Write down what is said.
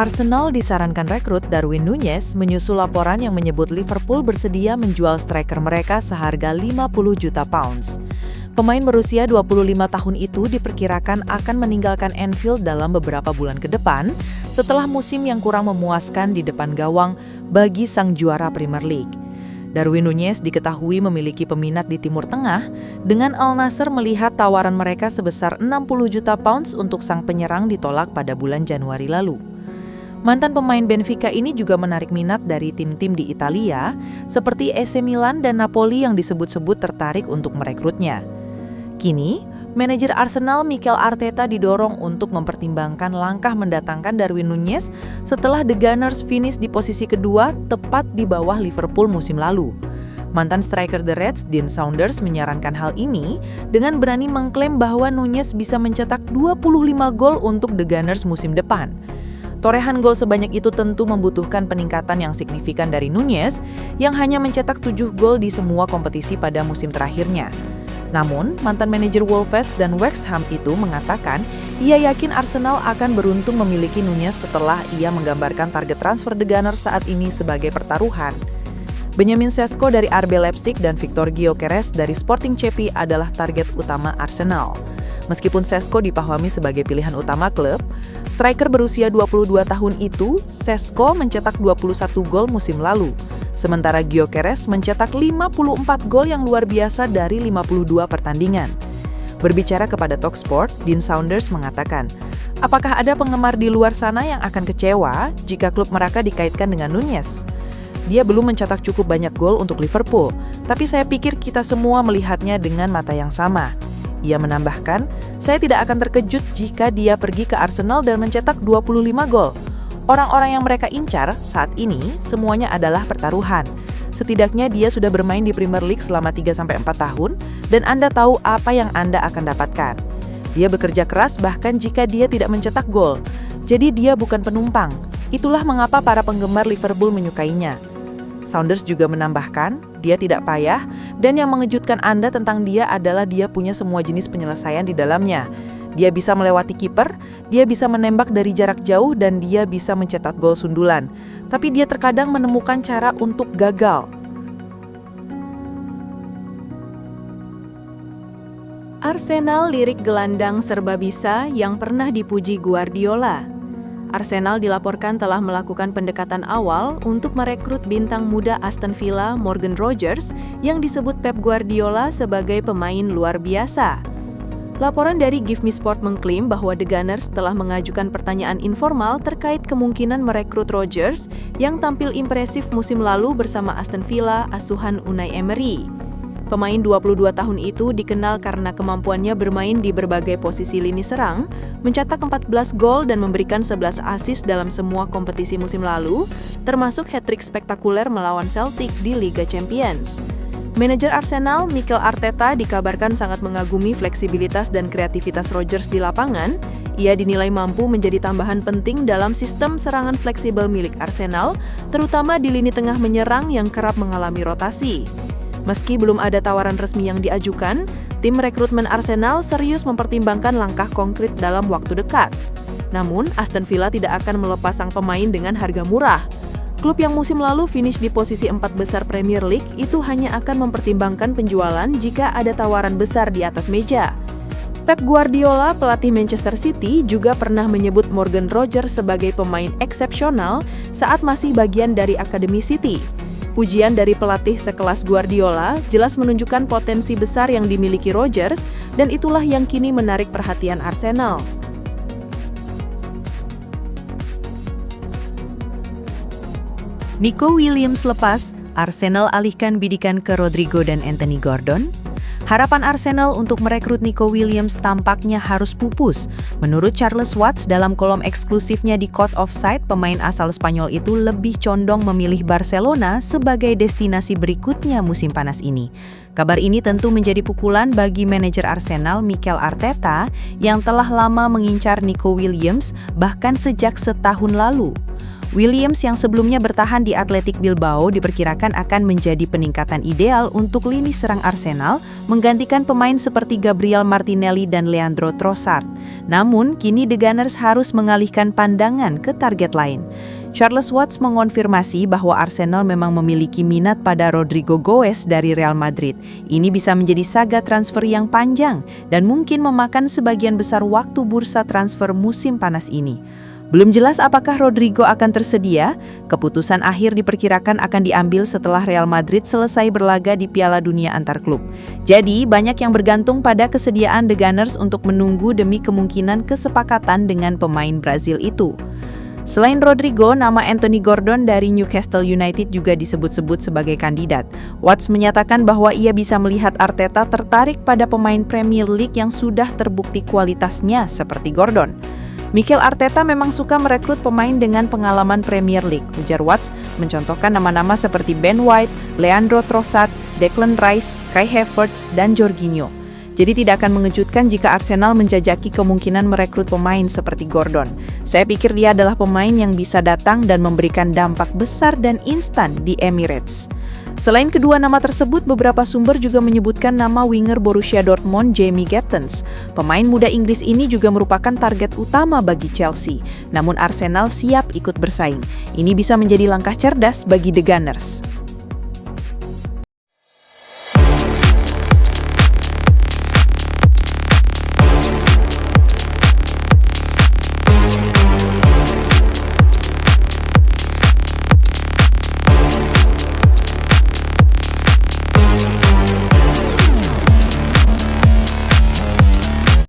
Arsenal disarankan rekrut Darwin Núñez menyusul laporan yang menyebut Liverpool bersedia menjual striker mereka seharga 50 juta pounds. Pemain berusia 25 tahun itu diperkirakan akan meninggalkan Anfield dalam beberapa bulan ke depan setelah musim yang kurang memuaskan di depan gawang bagi sang juara Premier League. Darwin Núñez diketahui memiliki peminat di Timur Tengah, dengan Al Nassr melihat tawaran mereka sebesar 60 juta pounds untuk sang penyerang ditolak pada bulan Januari lalu. Mantan pemain Benfica ini juga menarik minat dari tim-tim di Italia, seperti AC Milan dan Napoli yang disebut-sebut tertarik untuk merekrutnya. Kini, manajer Arsenal Mikel Arteta didorong untuk mempertimbangkan langkah mendatangkan Darwin Núñez setelah The Gunners finish di posisi kedua tepat di bawah Liverpool musim lalu. Mantan striker The Reds, Dean Saunders, menyarankan hal ini dengan berani mengklaim bahwa Núñez bisa mencetak 25 gol untuk The Gunners musim depan. Torehan gol sebanyak itu tentu membutuhkan peningkatan yang signifikan dari Núñez yang hanya mencetak 7 gol di semua kompetisi pada musim terakhirnya. Namun, mantan manajer Wolves dan West Ham itu mengatakan ia yakin Arsenal akan beruntung memiliki Núñez setelah ia menggambarkan target transfer The Gunners saat ini sebagai pertaruhan. Benjamin Sesko dari RB Leipzig dan Victor Gyökeres dari Sporting CP adalah target utama Arsenal. Meskipun Sesko dipahami sebagai pilihan utama klub, striker berusia 22 tahun itu, Sesko mencetak 21 gol musim lalu. Sementara Gyökeres mencetak 54 gol yang luar biasa dari 52 pertandingan. Berbicara kepada Talksport, Dean Saunders mengatakan, apakah ada penggemar di luar sana yang akan kecewa jika klub mereka dikaitkan dengan Núñez? Dia belum mencetak cukup banyak gol untuk Liverpool, tapi saya pikir kita semua melihatnya dengan mata yang sama. Ia menambahkan, saya tidak akan terkejut jika dia pergi ke Arsenal dan mencetak 25 gol. Orang-orang yang mereka incar saat ini semuanya adalah pertaruhan. Setidaknya dia sudah bermain di Premier League selama 3-4 tahun dan Anda tahu apa yang Anda akan dapatkan. Dia bekerja keras bahkan jika dia tidak mencetak gol. Jadi dia bukan penumpang. Itulah mengapa para penggemar Liverpool menyukainya. Saunders juga menambahkan, dia tidak payah, dan yang mengejutkan Anda tentang dia adalah dia punya semua jenis penyelesaian di dalamnya. Dia bisa melewati kiper, dia bisa menembak dari jarak jauh, dan dia bisa mencetak gol sundulan. Tapi dia terkadang menemukan cara untuk gagal. Arsenal lirik gelandang serba bisa yang pernah dipuji Guardiola. Arsenal dilaporkan telah melakukan pendekatan awal untuk merekrut bintang muda Aston Villa Morgan Rogers yang disebut Pep Guardiola sebagai pemain luar biasa. Laporan dari Give Me Sport mengklaim bahwa The Gunners telah mengajukan pertanyaan informal terkait kemungkinan merekrut Rogers yang tampil impresif musim lalu bersama Aston Villa asuhan Unai Emery. Pemain 22 tahun itu dikenal karena kemampuannya bermain di berbagai posisi lini serang, mencetak 14 gol dan memberikan 11 assist dalam semua kompetisi musim lalu, termasuk hat-trick spektakuler melawan Celtic di Liga Champions. Manajer Arsenal, Mikel Arteta, dikabarkan sangat mengagumi fleksibilitas dan kreativitas Rogers di lapangan. Ia dinilai mampu menjadi tambahan penting dalam sistem serangan fleksibel milik Arsenal, terutama di lini tengah menyerang yang kerap mengalami rotasi. Meski belum ada tawaran resmi yang diajukan, tim rekrutmen Arsenal serius mempertimbangkan langkah konkret dalam waktu dekat. Namun, Aston Villa tidak akan melepas sang pemain dengan harga murah. Klub yang musim lalu finish di posisi 4 besar Premier League itu hanya akan mempertimbangkan penjualan jika ada tawaran besar di atas meja. Pep Guardiola, pelatih Manchester City, juga pernah menyebut Morgan Rogers sebagai pemain eksepsional saat masih bagian dari Akademi City. Pujian dari pelatih sekelas Guardiola jelas menunjukkan potensi besar yang dimiliki Rogers, dan itulah yang kini menarik perhatian Arsenal. Nico Williams lepas, Arsenal alihkan bidikan ke Rodrigo dan Anthony Gordon. Harapan Arsenal untuk merekrut Nico Williams tampaknya harus pupus. Menurut Charles Watts dalam kolom eksklusifnya di Code Offside, pemain asal Spanyol itu lebih condong memilih Barcelona sebagai destinasi berikutnya musim panas ini. Kabar ini tentu menjadi pukulan bagi manajer Arsenal Mikel Arteta yang telah lama mengincar Nico Williams bahkan sejak setahun lalu. Williams yang sebelumnya bertahan di Athletic Bilbao diperkirakan akan menjadi peningkatan ideal untuk lini serang Arsenal, menggantikan pemain seperti Gabriel Martinelli dan Leandro Trossard. Namun, kini The Gunners harus mengalihkan pandangan ke target lain. Charles Watts mengonfirmasi bahwa Arsenal memang memiliki minat pada Rodrigo Goes dari Real Madrid. Ini bisa menjadi saga transfer yang panjang dan mungkin memakan sebagian besar waktu bursa transfer musim panas ini. Belum jelas apakah Rodrigo akan tersedia. Keputusan akhir diperkirakan akan diambil setelah Real Madrid selesai berlaga di Piala Dunia antar klub. Jadi, banyak yang bergantung pada kesediaan The Gunners untuk menunggu demi kemungkinan kesepakatan dengan pemain Brazil itu. Selain Rodrigo, nama Anthony Gordon dari Newcastle United juga disebut-sebut sebagai kandidat. Watts menyatakan bahwa ia bisa melihat Arteta tertarik pada pemain Premier League yang sudah terbukti kualitasnya seperti Gordon. Mikel Arteta memang suka merekrut pemain dengan pengalaman Premier League, ujar Watts, mencontohkan nama-nama seperti Ben White, Leandro Trossard, Declan Rice, Kai Havertz, dan Jorginho. Jadi tidak akan mengejutkan jika Arsenal menjajaki kemungkinan merekrut pemain seperti Gordon. Saya pikir dia adalah pemain yang bisa datang dan memberikan dampak besar dan instan di Emirates. Selain kedua nama tersebut, beberapa sumber juga menyebutkan nama winger Borussia Dortmund Jamie Gittens. Pemain muda Inggris ini juga merupakan target utama bagi Chelsea. Namun Arsenal siap ikut bersaing. Ini bisa menjadi langkah cerdas bagi The Gunners.